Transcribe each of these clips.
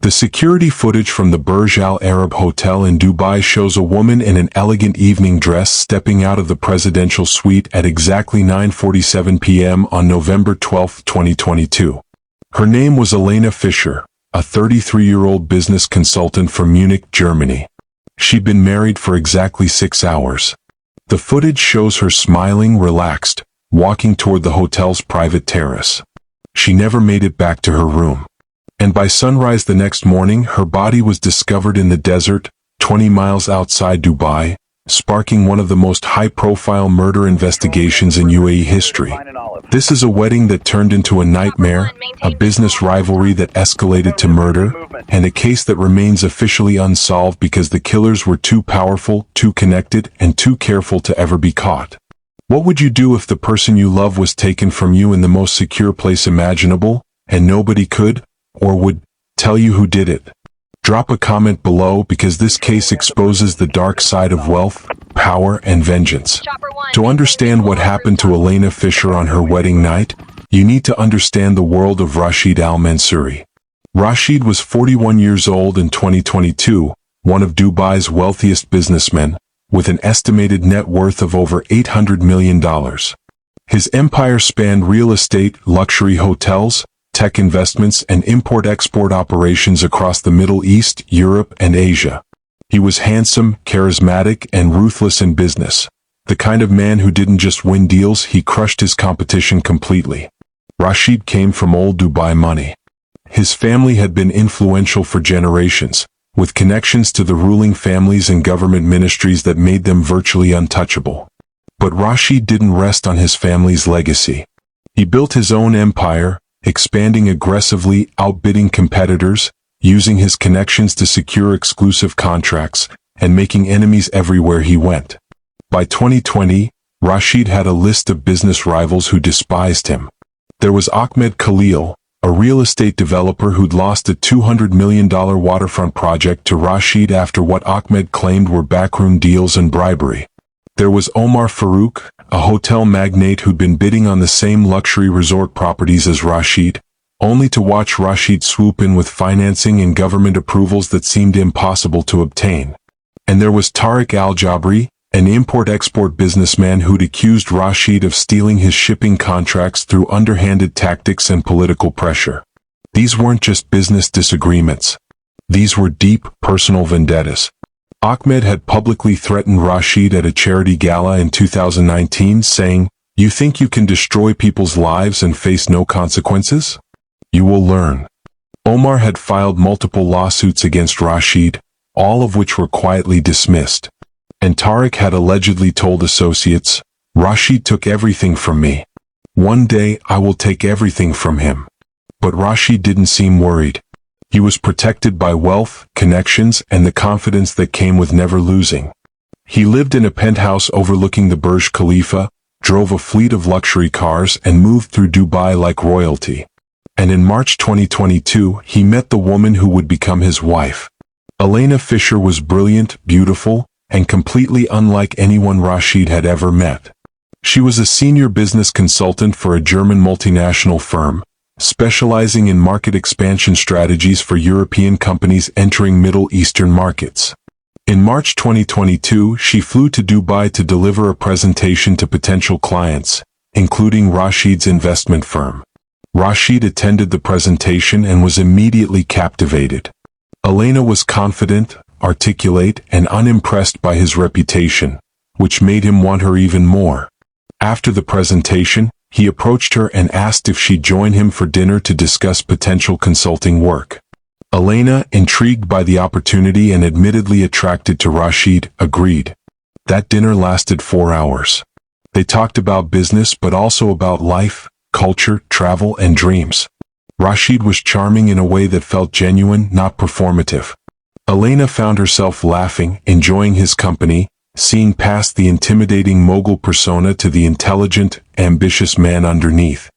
The security footage from the Burj Al Arab Hotel in Dubai shows a woman in an elegant evening dress stepping out of the presidential suite at exactly 9:47 p.m. on November 12, 2022. Her name was Elena Fischer, a 33-year-old business consultant from Munich, Germany. She'd been married for exactly 6 hours. The footage shows her smiling, relaxed, walking toward the hotel's private terrace. She never made it back to her room. And by sunrise the next morning, her body was discovered in the desert, 20 miles outside Dubai, sparking one of the most high-profile murder investigations in UAE history. This is a wedding that turned into a nightmare, a business rivalry that escalated to murder, and a case that remains officially unsolved because the killers were too powerful, too connected, and too careful to ever be caught. What would you do if the person you love was taken from you in the most secure place imaginable, and nobody could, or would, tell you who did it? Drop a comment below because this case exposes the dark side of wealth, power, and vengeance. To understand what happened to Elena Fischer on her wedding night, you need to understand the world of Rashid Al-Mansouri. Rashid was 41 years old in 2022, one of Dubai's wealthiest businessmen, with an estimated net worth of over $800 million. His empire spanned real estate, luxury hotels, tech investments, and import-export operations across the Middle East, Europe, and Asia. He was handsome, charismatic, and ruthless in business. The kind of man who didn't just win deals, he crushed his competition completely. Rashid came from old Dubai money. His family had been influential for generations, with connections to the ruling families and government ministries that made them virtually untouchable. But Rashid didn't rest on his family's legacy. He built his own empire, expanding aggressively, outbidding competitors, using his connections to secure exclusive contracts, and making enemies everywhere he went. By 2020, Rashid had a list of business rivals who despised him. There was Ahmed Khalil, a real estate developer who'd lost a $200 million waterfront project to Rashid after what Ahmed claimed were backroom deals and bribery. There was Omar Farouk, a hotel magnate who'd been bidding on the same luxury resort properties as Rashid, only to watch Rashid swoop in with financing and government approvals that seemed impossible to obtain. And there was Tariq Al-Jabri, an import-export businessman who'd accused Rashid of stealing his shipping contracts through underhanded tactics and political pressure. These weren't just business disagreements. These were deep, personal vendettas. Ahmed had publicly threatened Rashid at a charity gala in 2019, saying, "You think you can destroy people's lives and face no consequences? You will learn." Omar had filed multiple lawsuits against Rashid, all of which were quietly dismissed. And Tariq had allegedly told associates, "Rashid took everything from me. One day I will take everything from him." But Rashid didn't seem worried. He was protected by wealth, connections, and the confidence that came with never losing. He lived in a penthouse overlooking the Burj Khalifa, drove a fleet of luxury cars, and moved through Dubai like royalty. And in March 2022, he met the woman who would become his wife. Elena Fischer was brilliant, beautiful, and completely unlike anyone Rashid had ever met. She was a senior business consultant for a German multinational firm, specializing in market expansion strategies for European companies entering Middle Eastern markets. In March 2022, she flew to Dubai to deliver a presentation to potential clients, including Rashid's investment firm. Rashid attended the presentation and was immediately captivated. Elena was confident, articulate, and unimpressed by his reputation, which made him want her even more. After the presentation, he approached her and asked if she'd join him for dinner to discuss potential consulting work. Elena, intrigued by the opportunity and admittedly attracted to Rashid, agreed. That dinner lasted 4 hours. They talked about business but also about life, culture, travel, and dreams. Rashid was charming in a way that felt genuine, not performative. Elena found herself laughing, enjoying his company, seeing past the intimidating mogul persona to the intelligent, ambitious man underneath.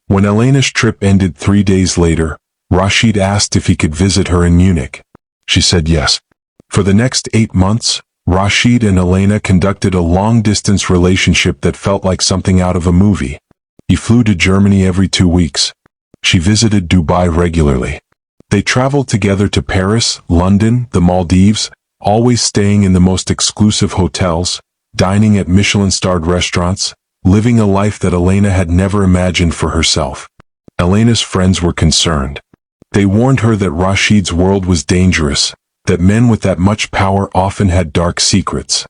When Elena's trip ended 3 days later, Rashid asked if he could visit her in Munich. She said yes. For the next 8 months, Rashid and Elena conducted a long-distance relationship that felt like something out of a movie. He flew to Germany every 2 weeks. She visited Dubai regularly. They traveled together to Paris, London, the Maldives, always staying in the most exclusive hotels, dining at Michelin-starred restaurants, living a life that Elena had never imagined for herself. Elena's friends were concerned. They warned her that Rashid's world was dangerous, that men with that much power often had dark secrets.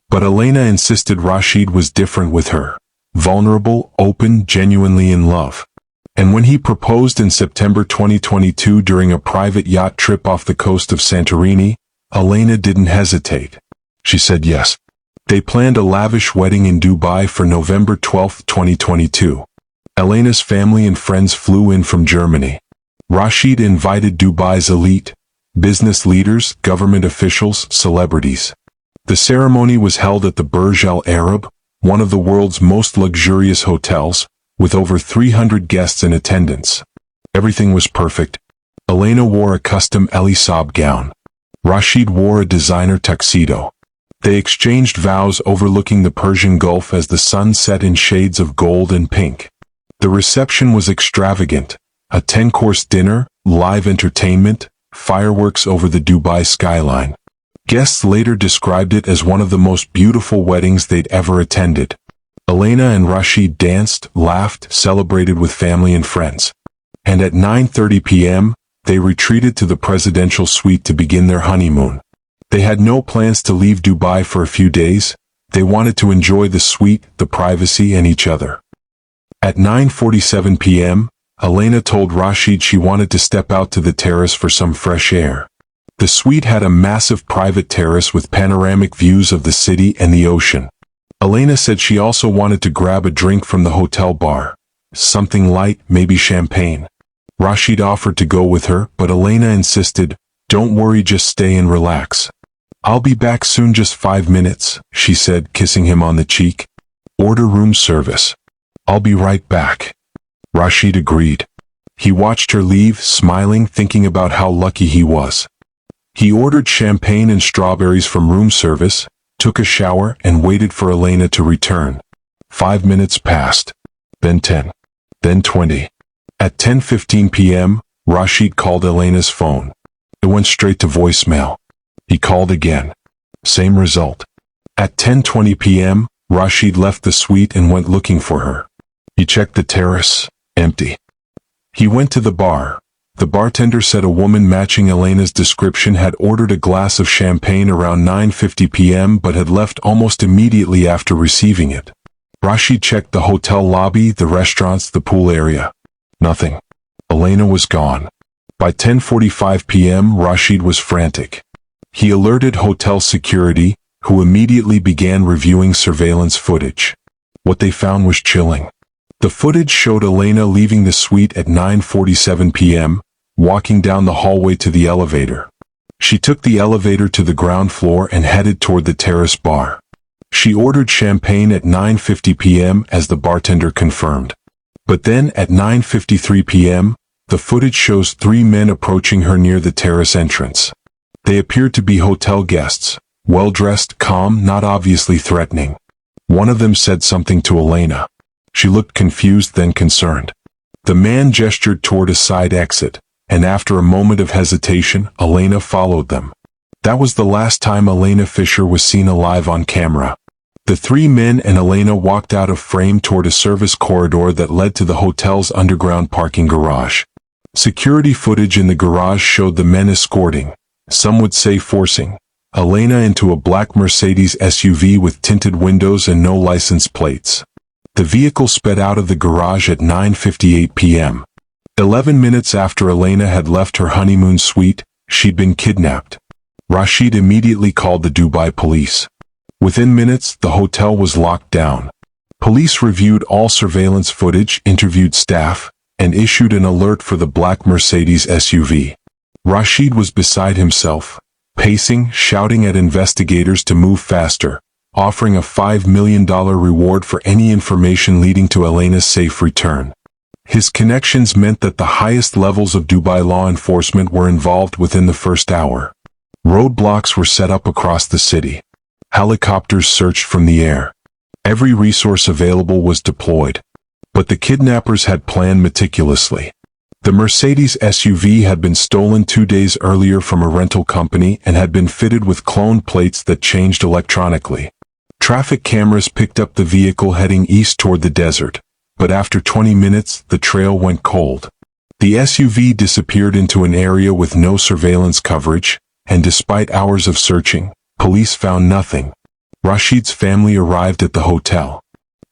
But Elena insisted Rashid was different with her, vulnerable, open, genuinely in love. And when he proposed in September 2022 during a private yacht trip off the coast of Santorini, Elena didn't hesitate. She said yes. They planned a lavish wedding in Dubai for November 12, 2022. Elena's family and friends flew in from Germany. Rashid invited Dubai's elite, business leaders, government officials, celebrities. The ceremony was held at the Burj Al Arab, one of the world's most luxurious hotels, with over 300 guests in attendance. Everything was perfect. Elena wore a custom Elisab gown. Rashid wore a designer tuxedo. They exchanged vows overlooking the Persian Gulf as the sun set in shades of gold and pink. The reception was extravagant. A 10-course dinner, live entertainment, fireworks over the Dubai skyline. Guests later described it as one of the most beautiful weddings they'd ever attended. Elena and Rashid danced, laughed, celebrated with family and friends. And at 9:30 p.m., they retreated to the presidential suite to begin their honeymoon. They had no plans to leave Dubai for a few days. They wanted to enjoy the suite, the privacy, and each other. At 9:47 p.m., Elena told Rashid she wanted to step out to the terrace for some fresh air. The suite had a massive private terrace with panoramic views of the city and the ocean. Elena said she also wanted to grab a drink from the hotel bar. Something light, maybe champagne. Rashid offered to go with her, but Elena insisted, "Don't worry, just stay and relax. I'll be back soon, just 5 minutes," she said, kissing him on the cheek. "Order room service. I'll be right back." Rashid agreed. He watched her leave, smiling, thinking about how lucky he was. He ordered champagne and strawberries from room service, took a shower, and waited for Elena to return. 5 minutes passed. Then 10. Then 20. At 10:15 p.m., Rashid called Elena's phone. It went straight to voicemail. He called again. Same result. At 10:20 p.m., Rashid left the suite and went looking for her. He checked the terrace. Empty. He went to the bar. The bartender said a woman matching Elena's description had ordered a glass of champagne around 9:50 p.m. but had left almost immediately after receiving it. Rashid checked the hotel lobby, the restaurants, the pool area. Nothing. Elena was gone. By 10:45 p.m., Rashid was frantic. He alerted hotel security, who immediately began reviewing surveillance footage. What they found was chilling. The footage showed Elena leaving the suite at 9:47 p.m., walking down the hallway to the elevator. She took the elevator to the ground floor and headed toward the terrace bar. She ordered champagne at 9:50 p.m. as the bartender confirmed. But then at 9:53 p.m., the footage shows 3 men approaching her near the terrace entrance. They appeared to be hotel guests, well-dressed, calm, not obviously threatening. One of them said something to Elena. She looked confused, then concerned. The man gestured toward a side exit, and after a moment of hesitation, Elena followed them. That was the last time Elena Fisher was seen alive on camera. The 3 men and Elena walked out of frame toward a service corridor that led to the hotel's underground parking garage. Security footage in the garage showed the men escorting, some would say forcing, Elena into a black Mercedes SUV with tinted windows and no license plates. The vehicle sped out of the garage at 9:58 p.m. 11 minutes after Elena had left her honeymoon suite, she'd been kidnapped. Rashid immediately called the Dubai police. Within minutes, the hotel was locked down. Police reviewed all surveillance footage, interviewed staff, and issued an alert for the black Mercedes SUV. Rashid was beside himself, pacing, shouting at investigators to move faster, offering a $5 million reward for any information leading to Elena's safe return. His connections meant that the highest levels of Dubai law enforcement were involved within the first hour. Roadblocks were set up across the city. Helicopters searched from the air. Every resource available was deployed. But the kidnappers had planned meticulously. The Mercedes SUV had been stolen 2 days earlier from a rental company and had been fitted with cloned plates that changed electronically. Traffic cameras picked up the vehicle heading east toward the desert, but after 20 minutes, the trail went cold. The SUV disappeared into an area with no surveillance coverage, and despite hours of searching, police found nothing. Rashid's family arrived at the hotel.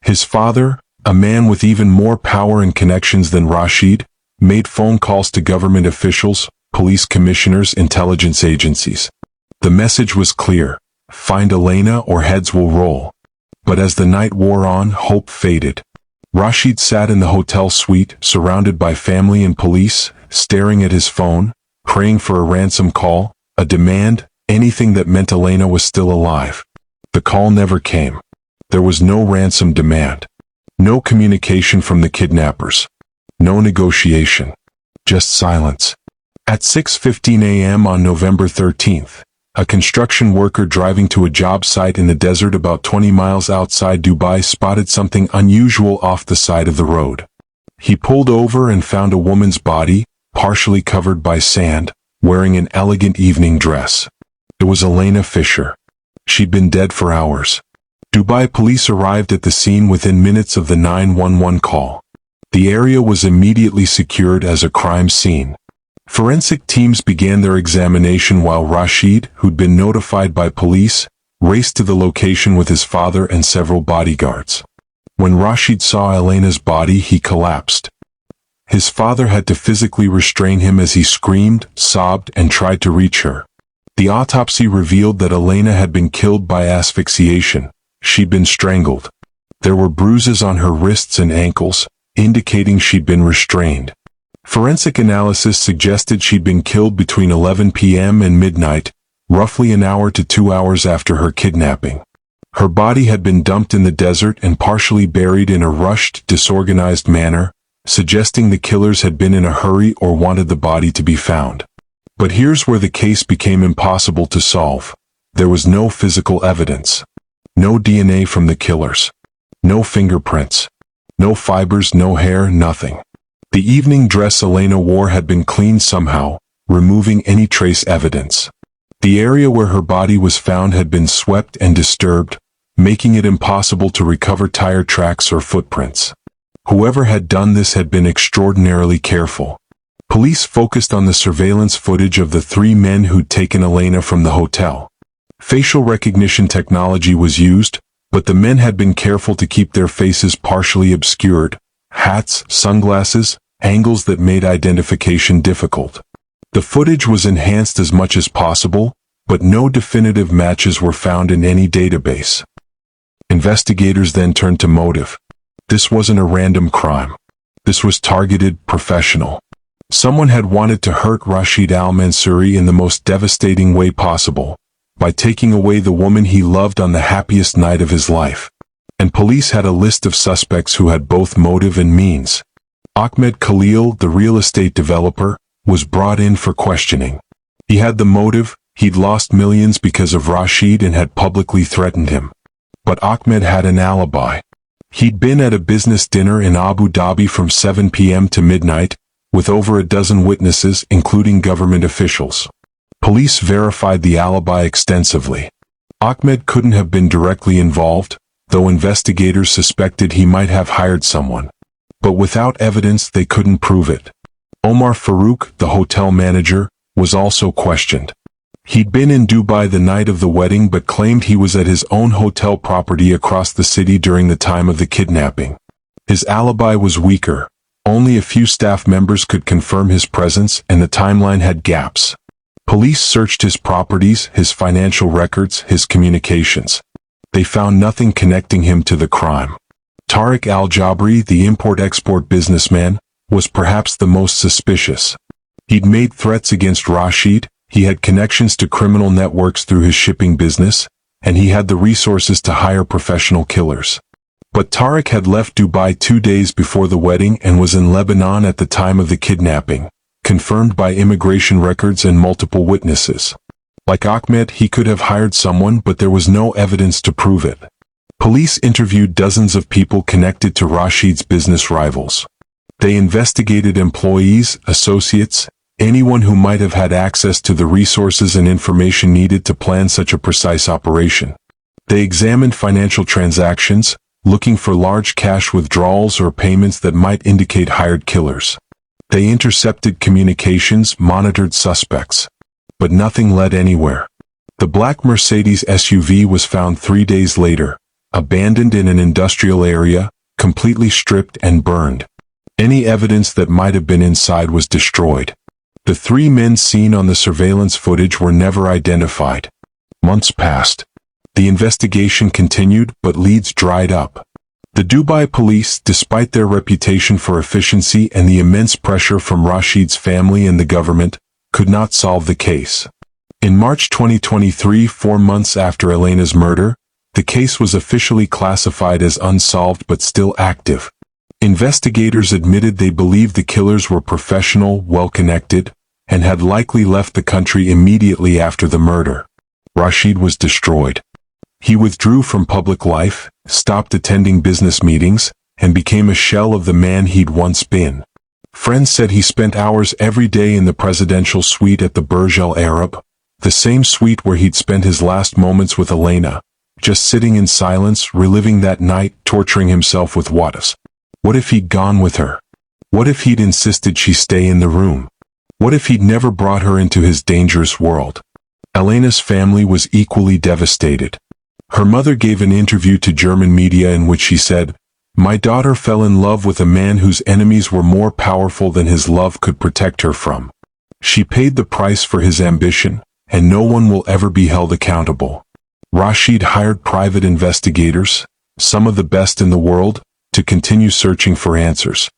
His father, a man with even more power and connections than Rashid, made phone calls to government officials, police commissioners, intelligence agencies. The message was clear: find Elena or heads will roll. But as the night wore on, hope faded. Rashid sat in the hotel suite, surrounded by family and police, staring at his phone, praying for a ransom call, a demand, anything that meant Elena was still alive. The call never came. There was no ransom demand. No communication from the kidnappers. No negotiation. Just silence. At 6:15 a.m. on November 13th, a construction worker driving to a job site in the desert about 20 miles outside Dubai spotted something unusual off the side of the road. He pulled over and found a woman's body, partially covered by sand, wearing an elegant evening dress. It was Elena Fisher. She'd been dead for hours. Dubai police arrived at the scene within minutes of the 911 call. The area was immediately secured as a crime scene. Forensic teams began their examination while Rashid, who'd been notified by police, raced to the location with his father and several bodyguards. When Rashid saw Elena's body, he collapsed. His father had to physically restrain him as he screamed, sobbed, and tried to reach her. The autopsy revealed that Elena had been killed by asphyxiation. She'd been strangled. There were bruises on her wrists and ankles, indicating she'd been restrained. Forensic analysis suggested she'd been killed between 11 p.m. and midnight, roughly an hour to 2 hours after her kidnapping. Her body had been dumped in the desert and partially buried in a rushed, disorganized manner, suggesting the killers had been in a hurry or wanted the body to be found. But here's where the case became impossible to solve. There was no physical evidence. No DNA from the killers. No fingerprints. No fibers, no hair, nothing. The evening dress Elena wore had been cleaned somehow, removing any trace evidence. The area where her body was found had been swept and disturbed, making it impossible to recover tire tracks or footprints. Whoever had done this had been extraordinarily careful. Police focused on the surveillance footage of the 3 men who'd taken Elena from the hotel. Facial recognition technology was used, but the men had been careful to keep their faces partially obscured, hats, sunglasses, angles that made identification difficult. The footage was enhanced as much as possible, but no definitive matches were found in any database. Investigators then turned to motive. This wasn't a random crime. This was targeted, professional. Someone had wanted to hurt Rashid al-Mansouri in the most devastating way possible, by taking away the woman he loved on the happiest night of his life. And police had a list of suspects who had both motive and means. Ahmed Khalil, the real estate developer, was brought in for questioning. He had the motive. He'd lost millions because of Rashid and had publicly threatened him. But Ahmed had an alibi. He'd been at a business dinner in Abu Dhabi from 7 p.m. to midnight, with over a dozen witnesses, including government officials. Police verified the alibi extensively. Ahmed couldn't have been directly involved, though investigators suspected he might have hired someone. But without evidence, they couldn't prove it. Omar Farouk, the hotel manager, was also questioned. He'd been in Dubai the night of the wedding but claimed he was at his own hotel property across the city during the time of the kidnapping. His alibi was weaker. Only a few staff members could confirm his presence, and the timeline had gaps. Police searched his properties, his financial records, his communications. They found nothing connecting him to the crime. Tariq al-Jabri, the import-export businessman, was perhaps the most suspicious. He'd made threats against Rashid, he had connections to criminal networks through his shipping business, and he had the resources to hire professional killers. But Tariq had left Dubai 2 days before the wedding and was in Lebanon at the time of the kidnapping, confirmed by immigration records and multiple witnesses. Like Ahmed, he could have hired someone, but there was no evidence to prove it. Police interviewed dozens of people connected to Rashid's business rivals. They investigated employees, associates, anyone who might have had access to the resources and information needed to plan such a precise operation. They examined financial transactions, looking for large cash withdrawals or payments that might indicate hired killers. They intercepted communications, monitored suspects. But nothing led anywhere. The black Mercedes SUV was found 3 days later, abandoned in an industrial area, completely stripped and burned. Any evidence that might have been inside was destroyed. The 3 men seen on the surveillance footage were never identified. Months passed. The investigation continued, but leads dried up. The Dubai police, despite their reputation for efficiency and the immense pressure from Rashid's family and the government, could not solve the case. In March 2023, 4 months after Elena's murder, the case was officially classified as unsolved but still active. Investigators admitted they believed the killers were professional, well-connected, and had likely left the country immediately after the murder. Rashid was destroyed. He withdrew from public life, stopped attending business meetings, and became a shell of the man he'd once been. Friends said he spent hours every day in the presidential suite at the Burj Al Arab, the same suite where he'd spent his last moments with Elena, just sitting in silence, reliving that night, torturing himself with what if he'd gone with her? What if he'd insisted she stay in the room? What if he'd never brought her into his dangerous world? Elena's family was equally devastated. Her mother gave an interview to German media in which she said, "My daughter fell in love with a man whose enemies were more powerful than his love could protect her from. She paid the price for his ambition, and no one will ever be held accountable." Rashid hired private investigators, some of the best in the world, to continue searching for answers.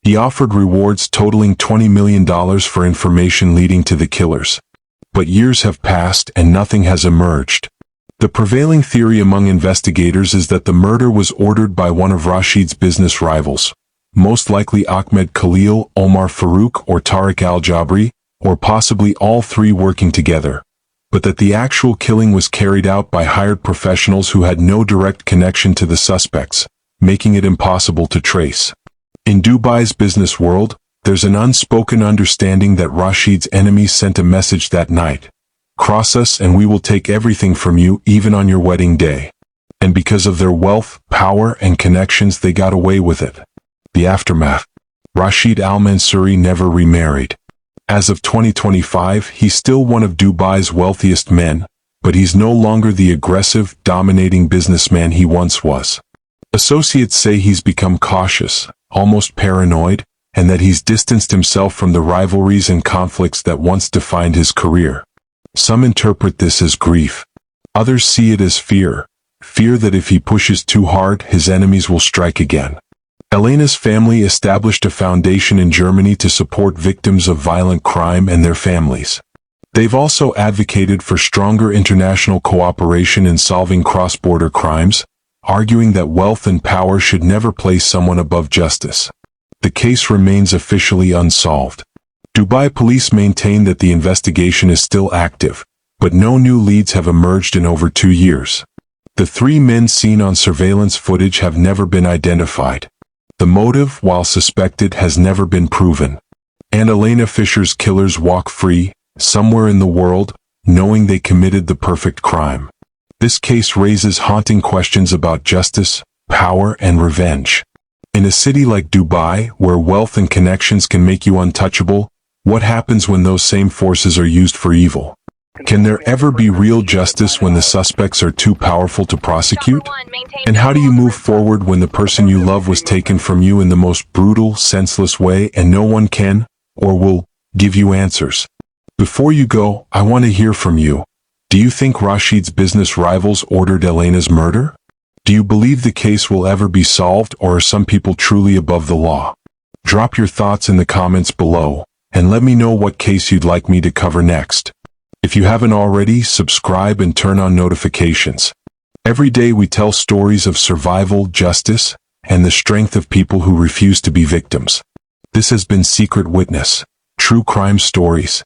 He offered rewards totaling $20 million for information leading to the killers. But years have passed and nothing has emerged. The prevailing theory among investigators is that the murder was ordered by one of Rashid's business rivals, most likely Ahmed Khalil, Omar Farouk, or Tariq al-Jabri, or possibly all 3 working together, but that the actual killing was carried out by hired professionals who had no direct connection to the suspects, making it impossible to trace. In Dubai's business world, there's an unspoken understanding that Rashid's enemies sent a message that night. Cross us and we will take everything from you, even on your wedding day. And because of their wealth, power, and connections, they got away with it. The aftermath. Rashid Al-Mansouri never remarried. As of 2025, he's still one of Dubai's wealthiest men, but he's no longer the aggressive, dominating businessman he once was. Associates say he's become cautious, almost paranoid, and that he's distanced himself from the rivalries and conflicts that once defined his career. Some interpret this as grief. Others see it as fear that if he pushes too hard, his enemies will strike again. Elena's family established a foundation in Germany to support victims of violent crime and their families. They've also advocated for stronger international cooperation in solving cross-border crimes, arguing that wealth and power should never place someone above justice. The case remains officially unsolved. Dubai police maintain that the investigation is still active, but no new leads have emerged in over 2 years. The 3 men seen on surveillance footage have never been identified. The motive, while suspected, has never been proven. And Elena Fisher's killers walk free, somewhere in the world, knowing they committed the perfect crime. This case raises haunting questions about justice, power, and revenge. In a city like Dubai, where wealth and connections can make you untouchable, what happens when those same forces are used for evil? Can there ever be real justice when the suspects are too powerful to prosecute? And how do you move forward when the person you love was taken from you in the most brutal, senseless way and no one can, or will, give you answers? Before you go, I want to hear from you. Do you think Rashid's business rivals ordered Elena's murder? Do you believe the case will ever be solved, or are some people truly above the law? Drop your thoughts in the comments below, and let me know what case you'd like me to cover next. If you haven't already, subscribe and turn on notifications. Every day we tell stories of survival, justice, and the strength of people who refuse to be victims. This has been Secret Witness, True Crime Stories,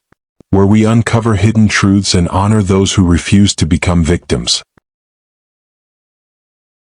where we uncover hidden truths and honor those who refuse to become victims.